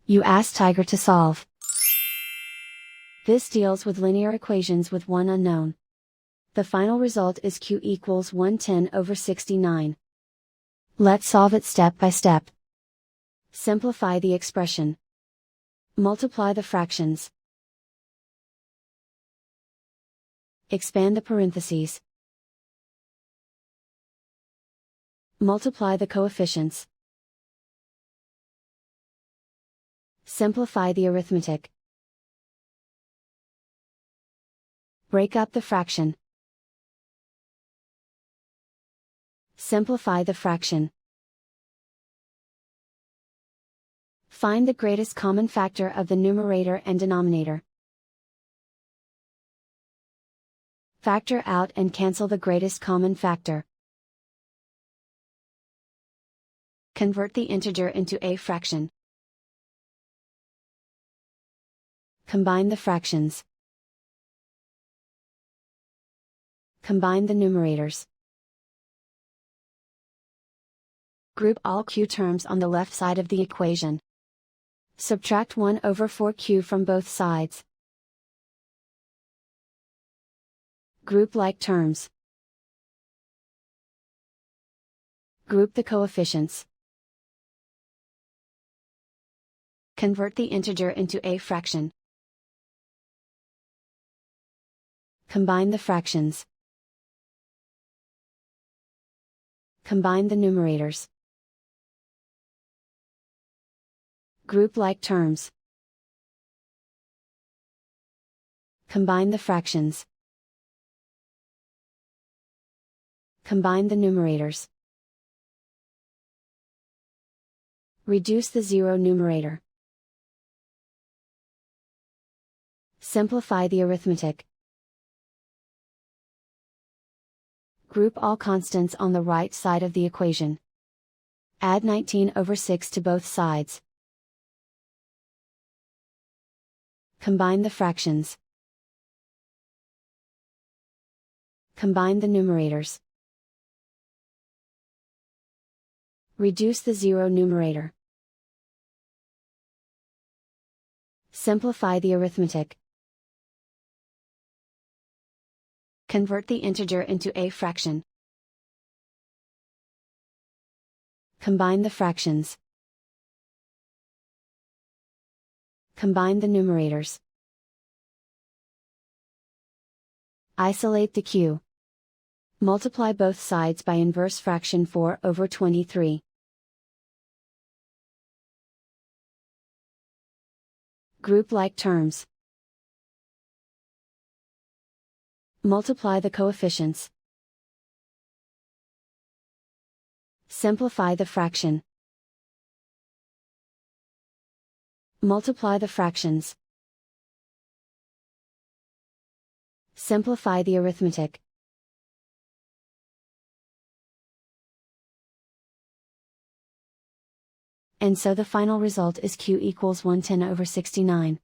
You ask Tiger to solve. This deals with linear equations with one unknown. The final result is q equals 110/69. Let's solve it step by step. Simplify the expression. Multiply the fractions. Expand the parentheses. Multiply the coefficients. Simplify the arithmetic. Break up the fraction. Simplify the fraction. Find the greatest common factor of the numerator and denominator. Factor out and cancel the greatest common factor. Convert the integer into a fraction. Combine the fractions. Combine the numerators. Group all q terms on the left side of the equation. Subtract 1/4q from both sides. Group like terms. Group the coefficients. Convert the integer into a fraction. Combine the fractions. Combine the numerators. Group like terms. Combine the fractions. Combine the numerators. Reduce the zero numerator. Simplify the arithmetic. Group all constants on the right side of the equation. Add 19/6 to both sides. Combine the fractions. Combine the numerators. Reduce the zero numerator. Simplify the arithmetic. Convert the integer into a fraction. Combine the fractions. Combine the numerators. Isolate the q. Multiply both sides by inverse fraction 4/23. Group like terms. Multiply the coefficients. Simplify the fraction. Multiply the fractions. Simplify the arithmetic. And so the final result is q equals 110/69.